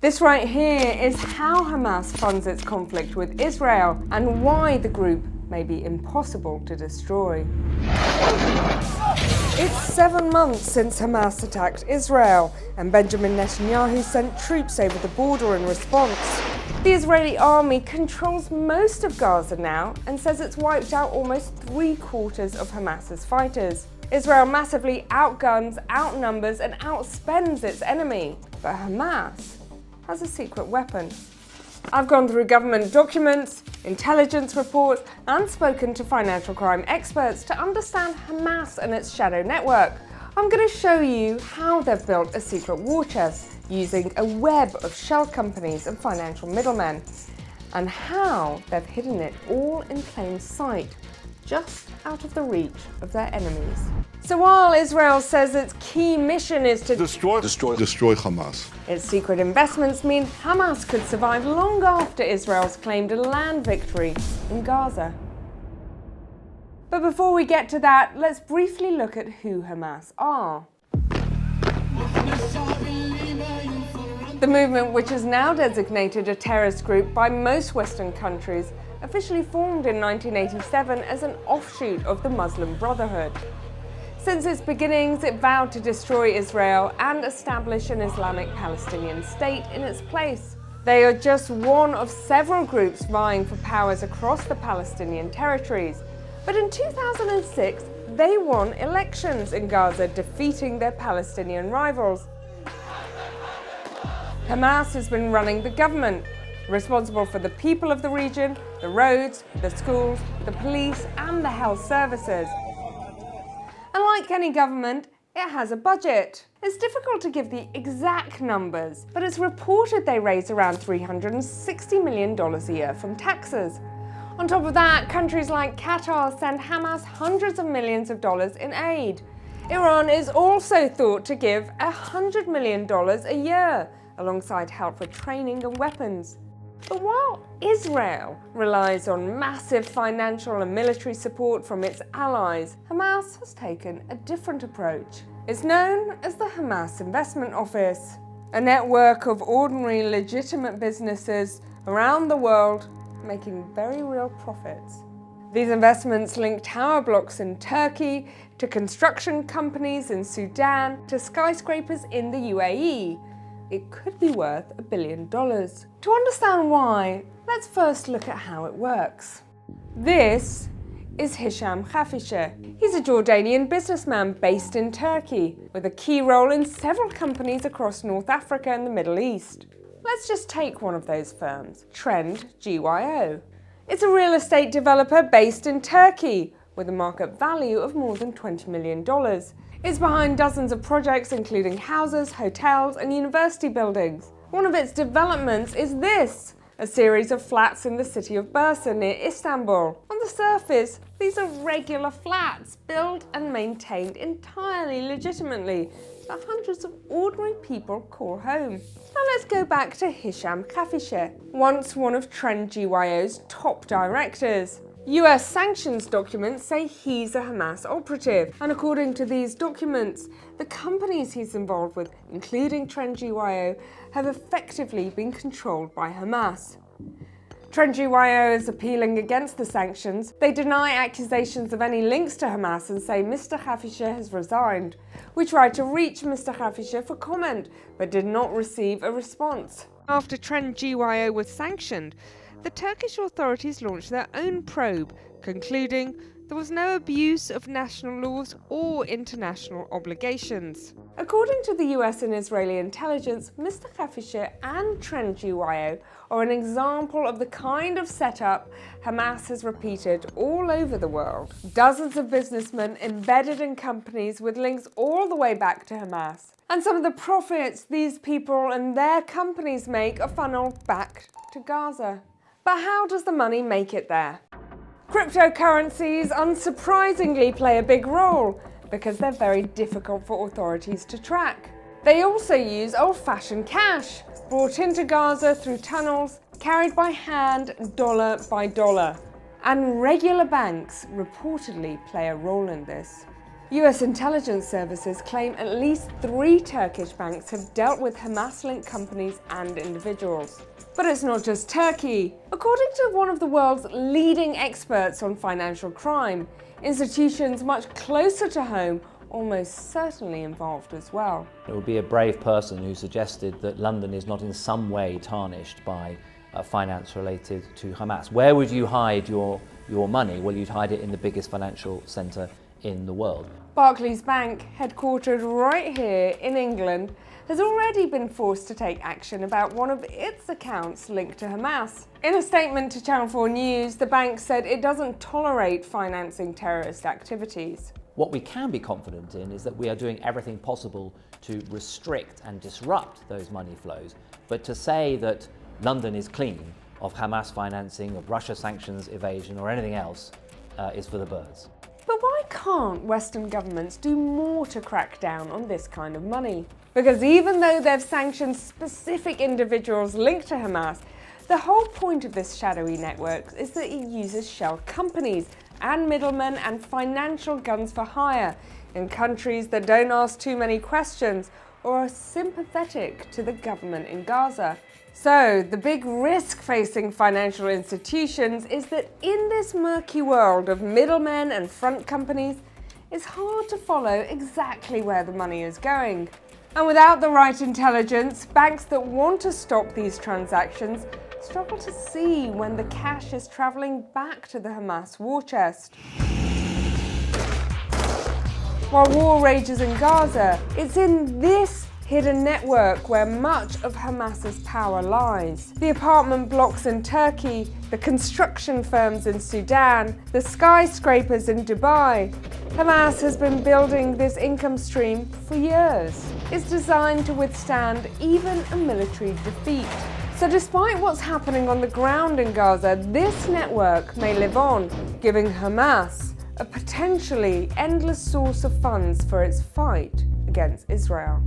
This right here is how Hamas funds its conflict with Israel and why the group may be impossible to destroy. It's 7 months since Hamas attacked Israel, and Benjamin Netanyahu sent troops over the border in response. The Israeli army controls most of Gaza now and says it's wiped out almost 3/4 of Hamas's fighters. Israel massively outguns, outnumbers, and outspends its enemy. But Hamas has a secret weapon. I've gone through government documents, intelligence reports, and spoken to financial crime experts to understand Hamas and its shadow network. I'm going to show you how they've built a secret war chest using a web of shell companies and financial middlemen, and how they've hidden it all in plain sight, just out of the reach of their enemies. So while Israel says its key mission is to destroy Hamas, its secret investments mean Hamas could survive long after Israel's claimed a land victory in Gaza. But before we get to that, let's briefly look at who Hamas are. The movement, which is now designated a terrorist group by most Western countries, officially formed in 1987 as an offshoot of the Muslim Brotherhood. Since its beginnings, it vowed to destroy Israel and establish an Islamic Palestinian state in its place. They are just one of several groups vying for powers across the Palestinian territories. But in 2006, they won elections in Gaza, defeating their Palestinian rivals. Hamas has been running the government, responsible for the people of the region, the roads, the schools, the police, and the health services. And like any government, it has a budget. It's difficult to give the exact numbers, but it's reported they raise around $360 million a year from taxes. On top of that, countries like Qatar send Hamas hundreds of millions of dollars in aid. Iran is also thought to give $100 million a year, alongside help for training and weapons. But while Israel relies on massive financial and military support from its allies, Hamas has taken a different approach. It's known as the Hamas Investment Office, a network of ordinary legitimate businesses around the world making very real profits. These investments link tower blocks in Turkey to construction companies in Sudan to skyscrapers in the UAE. It could be worth $1 billion. To understand why, let's first look at how it works. This is Hisham Khafisher. He's a Jordanian businessman based in Turkey, with a key role in several companies across North Africa and the Middle East. Let's just take one of those firms, Trend GYO. It's a real estate developer based in Turkey, with a market value of more than $20 million. It's behind dozens of projects including houses, hotels, and university buildings. One of its developments is this, a series of flats in the city of Bursa near Istanbul. On the surface, these are regular flats, built and maintained entirely legitimately, that hundreds of ordinary people call home. Now let's go back to Hisham Khafisher, once one of Trend GYO's top directors. US sanctions documents say he's a Hamas operative, and according to these documents, the companies he's involved with, including Trend GYO, have effectively been controlled by Hamas. Trend GYO is appealing against the sanctions. They deny accusations of any links to Hamas and say Mr. Khafisher has resigned. We tried to reach Mr. Khafisher for comment, but did not receive a response. After Trend GYO was sanctioned, the Turkish authorities launched their own probe, concluding there was no abuse of national laws or international obligations. According to the US and Israeli intelligence, Mr. Khafisher and Trend GYO are an example of the kind of setup Hamas has repeated all over the world. Dozens of businessmen embedded in companies with links all the way back to Hamas. And some of the profits these people and their companies make are funneled back to Gaza. But how does the money make it there? Cryptocurrencies unsurprisingly play a big role because they're very difficult for authorities to track. They also use old-fashioned cash, brought into Gaza through tunnels, carried by hand dollar by dollar. And regular banks reportedly play a role in this. US intelligence services claim at least 3 Turkish banks have dealt with Hamas-linked companies and individuals. But it's not just Turkey. According to one of the world's leading experts on financial crime, institutions much closer to home almost certainly involved as well. It would be a brave person who suggested that London is not in some way tarnished by finance related to Hamas. Where would you hide your money? Well, you'd hide it in the biggest financial centre in the world. Barclays Bank, headquartered right here in England, has already been forced to take action about one of its accounts linked to Hamas. In a statement to Channel 4 News, the bank said it doesn't tolerate financing terrorist activities. What we can be confident in is that we are doing everything possible to restrict and disrupt those money flows. But to say that London is clean of Hamas financing, of Russia sanctions evasion or anything else is for the birds. But why can't Western governments do more to crack down on this kind of money? Because even though they've sanctioned specific individuals linked to Hamas, the whole point of this shadowy network is that it uses shell companies and middlemen and financial guns for hire in countries that don't ask too many questions or are sympathetic to the government in Gaza. So, the big risk facing financial institutions is that in this murky world of middlemen and front companies, it's hard to follow exactly where the money is going. And without the right intelligence, banks that want to stop these transactions struggle to see when the cash is travelling back to the Hamas war chest. While war rages in Gaza, it's in this hidden network where much of Hamas's power lies. The apartment blocks in Turkey, the construction firms in Sudan, the skyscrapers in Dubai. Hamas has been building this income stream for years. It's designed to withstand even a military defeat. So despite what's happening on the ground in Gaza, this network may live on, giving Hamas a potentially endless source of funds for its fight against Israel.